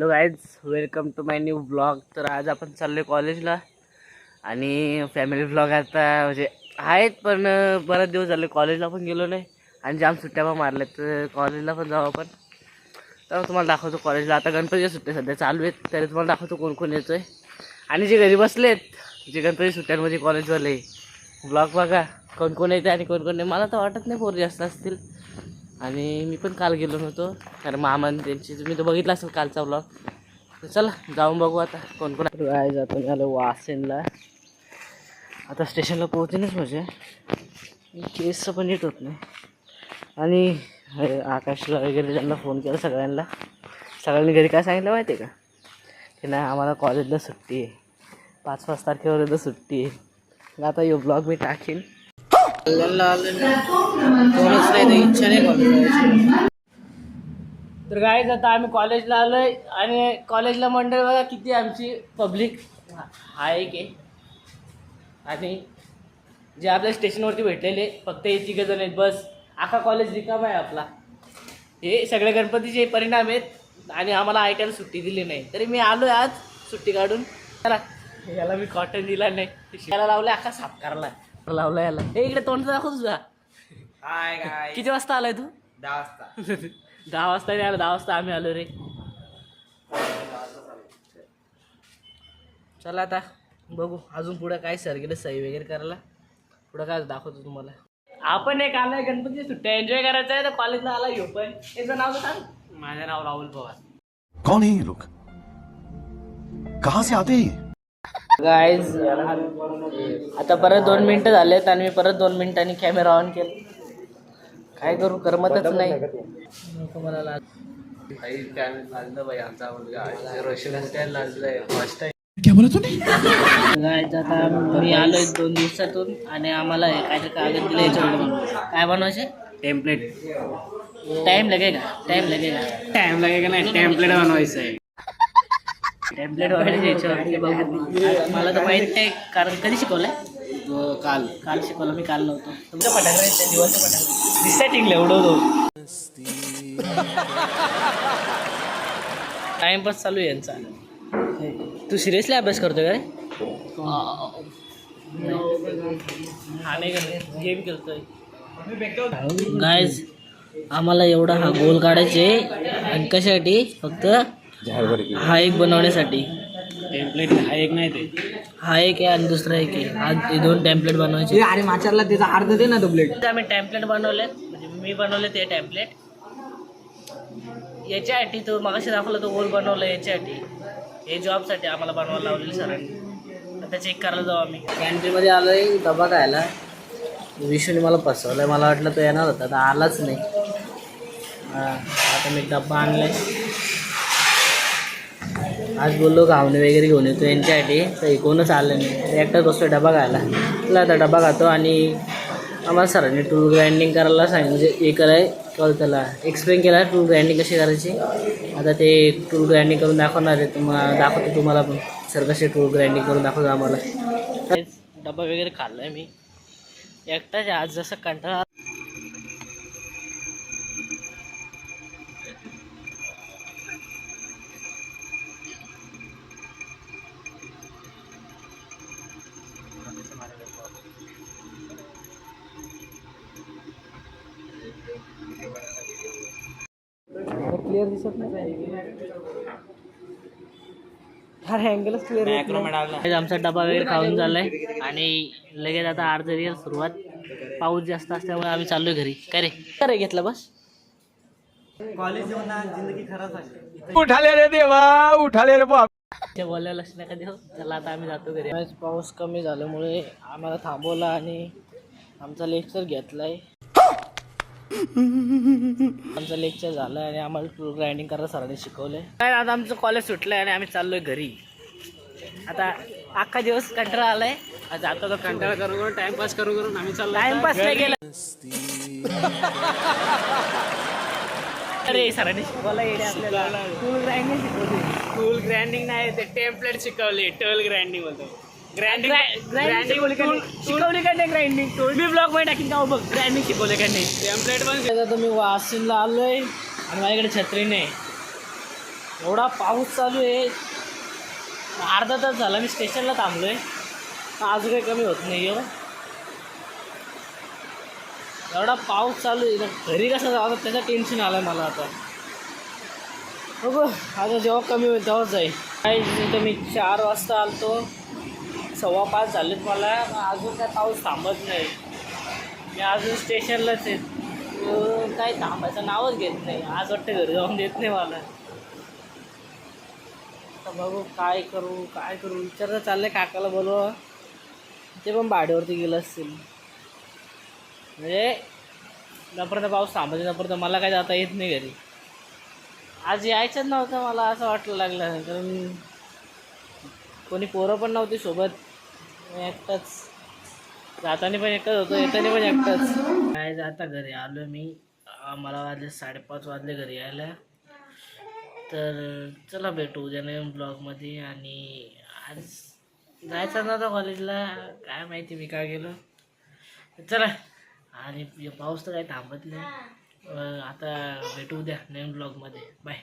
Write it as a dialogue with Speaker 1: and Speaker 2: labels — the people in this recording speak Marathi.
Speaker 1: Hello guys, welcome to my new blog. तर आज आपण चाललो कॉलेजला आणि फॅमिली ब्लॉग आता म्हणजे आहेत, पण बरेच दिवस झाले कॉलेजला पण गेलो नाही आणि जाम सुट्ट्या पण मारल्या. तर कॉलेजला पण जाऊ आपण. तर तुम्हाला दाखवतो कॉलेजला. आता गणपतीच्या सुट्ट्या सध्या चालू आहेत, तरी तुम्हाला दाखवतो कोण कोण येतो आहे. आणि जे घरी बसलेत, जे गणपती सुट्ट्यांमध्ये कॉलेजवाले, ब्लॉग बघा कोण कोण येते आणि कोण कोण नाही. मला तर वाटत नाही पोर जास्त असतील. आणि मी पण काल गेलो नव्हतो कारण मामान त्यांची, तुम्ही तर बघितला असेल कालचा ब्लॉग. तर चला जाऊन बघू आता कोण कोण आहे. जातो मी आलो वासेनला. आता स्टेशनला पोहोचेनच म्हणजे केसचं पण नीट होत नाही. आणि आकाशला वगैरे त्यांना फोन केला सगळ्यांनी घरी काय सांगितलं माहिती आहे का, की नाही आम्हाला कॉलेजला सुट्टी आहे, 5-5 तारखेपर्यंत सुट्टी आहे. आता यो ब्लॉग मी टाकीन. कोणच नाही तर इच्छा नाही कॉलेज. तर गाईज आता आम्ही कॉलेजला आलोय आणि कॉलेजला मंडळ बघा किती आमची पब्लिक हा एक आहे. आणि जे आपल्या स्टेशनवरती भेटलेले फक्त हे 3 जण आहेत बस. अख्खा कॉलेज रिकामा आहे आपला. हे सगळे गणपतीचे परिणाम आहेत आणि आम्हाला ITला सुट्टी दिली नाही, तरी मी आलोय आज सुट्टी काढून. चला याला मी कॉटन दिला नाही, याला लावलाय अख्खा साफ करायला लावला याला. हे इकडे तोंड दाखव तुझा.
Speaker 2: हाय गाय.
Speaker 1: किती वाजता आलाय तू?
Speaker 2: 10 वाजता.
Speaker 1: 10 वाजता नाही आला, 10 वाजता आम्ही आलो रे. चला आता बघू अजून पुढं काय सर गेलं सही वगैरे करायला. पुढं काय दाखवतो तुम्हाला. आपण एक आलाय गणपतीची सुट्ट्या एन्जॉय करायचं आहे तर कॉलेजला आला घेऊ. पण याचं नाव सांग. माझं नाव राहुल पवार.
Speaker 3: कौन है ये लोग, कहाँ से आते हैं?
Speaker 1: गाईज आता परत 2 मिनिटं झालेत आणि मी परत 2 मिनिटांनी कॅमेरा ऑन केला. काय करू, करमतच नाही. मला
Speaker 3: क्या बोला तूने?
Speaker 1: गाईज आता मी आलोय 2 दिवसातून आणि आम्हाला काहीतरी कागद दिले याच्यावर. काय बनवायचे? टेम्पलेट. टाइम लगेगा नाही, टेम्पलेट बनवायचं आहे. टेम्पलेट बनवायचे याच्यावरती बघू. मला तर माहीत नाही कारण कधी शिकवलंय? काल शिकवलं. मी काल नव्हतो. तुमचं पटांगण आहे दिवसचं पटांगण दिसतंय टिंगलं उडवतो. टाइमपास चालू आहे यांचा. तू सिरियसली अभ्यास करतोय का रे? हा नाही करत, गेम खेळतोय. गाईज आम्हाला एवढा हा गोल काढायचे आणि कशासाठी? फक्त हा एक बनवण्यासाठी. टेम्पलेट हा एक नाही, ते हा एक आहे आणि दुसरा एक आहे. हा 2 टेम्पलेट बनवायचे.
Speaker 2: अरे माचारला त्याचा अर्ध दे ना तो प्लेट.
Speaker 1: आम्ही टेम्पलेट बनवले, म्हणजे मी बनवले ते टेम्पलेट याच्यासाठी. तो मगाशी दाखवला तो गोल बनवला याच्यासाठी. हे जॉबसाठी आम्हाला बनवायला लावलेली सरांनी. आता चेक करायला जाऊ आम्ही. कॅन्टीनमध्ये आलो आहे डबा खायला. विशूने मला फसवलं. मला वाटलं तो येणार होता, तर आलाच नाही. आता मी डबा आणला आहे. आज बोललो घावणे वगैरे घेऊन येतो यांच्यासाठी, तर कोणच आलं नाही. एकटाच बसतो डबा खायला. तुला आता डबा खातो आणि आम्हाला सरांनी टूल ग्राइंडिंग करायला सांगितलं. म्हणजे हे कराय कळ त्याला एक्सप्लेन केला टूल ग्राइंडिंग कशी करायची. आता ते टूल ग्राइंडिंग करून दाखवणार आहे. दाखवतो तुम्हाला पण. सर कसे टूल ग्राइंडिंग करून दाखवतो आम्हाला. डबा वगैरे खाल्ला आहे मी एकटाच आज. जसं कंटाळा क्लिअर दिसत नाही. अरे अँगलच क्लिअर नाही. आमचा डबा वगैरे खाऊन झालाय आणि लगेच आता अर्ध दिवस सुरुवात. पाऊस जास्त असल्यामुळे आम्ही चाललोय घरी. काय रे घेतला बस.
Speaker 2: कॉलेज जिंदगी खराब आहे.
Speaker 3: उठाले रे देवा, उठाले रे बाप.
Speaker 1: त्या बोलायला लक्ष नका देऊ. चला आता आम्ही जातो घरी. पाऊस कमी झाल्यामुळे आम्हाला थांबवला आणि आमचा लेक्चर घेतलाय. आमचं लेक्चर झालं आणि आम्हाला टूल ग्राइंडिंग करायला सरांनी शिकवलंय. काय आता आमचं कॉलेज सुटलंय आणि आम्ही चाललोय घरी. आता अख्खा दिवस कंटाळा आलाय. जातो तो कंटाळा करून टाइमपास करून आम्ही चाललो. टाइमपास नाही केला. अरे सरांनी शिकवला येडे आपल्याला. टूल ग्राइंडिंग शिकवली. टूल ग्राइंडिंग नाही, ते टेम्पलेट शिकवले. टूल ग्राइंडिंग बोलतो. ग्राइंडिंग शिकवली का नाही ग्राइंडिंग? मी ब्लॉग मध्ये टाकीन का बघ. ग्राइंडिंग शिकवले का नाही. टेम्पलेट पण. आता मी वाशिमला आलोय आणि माझ्याकडे छत्री नाही. एवढा पाऊस चालू आहे. अर्धा तास झाला मी स्टेशनला थांबलो आहे. अजून काही कमी होत नाही हो. एवढा पाऊस चालू आहे. घरी कसं जावं त्याचं टेन्शन आलं आहे मला आता. बघू आता जेव्हा कमी होईल तेव्हाच जाईल. काय तिथं मी 4 वाजता आलतो, 5:15 झालेत मला. अजून काय पाऊस थांबत नाही. मी अजून स्टेशनलाच आहे. काय थांबायचं नावच घेत नाही. आज वाटतं घरी जाऊन देत नाही मला. आता बघू काय करू विचारलं चाललंय काकाला बोलवा. ते पण भाड्यावरती गेलं असतील. म्हणजे जोपर्यंत पाऊस थांबायचा तोपर्यंत मला काय जाता येत नाही घरी. आज यायचंच नव्हतं मला असं वाटलं लागलं, कारण कोणी पोरं पण नव्हती सोबत. मी एकटाच जाताना पण एकटाच होतो, येताना पण एकटाच. काय जाता घरी आलो मी. मला वाजले 5:30 वाजले घरी यायला. तर चला भेटू उद्या नवीन ब्लॉगमध्ये. आणि आज जायचं नव्हतं कॉलेजला, काय माहिती मी काय गेलो. चला, आणि पाऊस तर काही थांबत नाही. आता भेटू उद्या नवीन ब्लॉगमध्ये. बाय.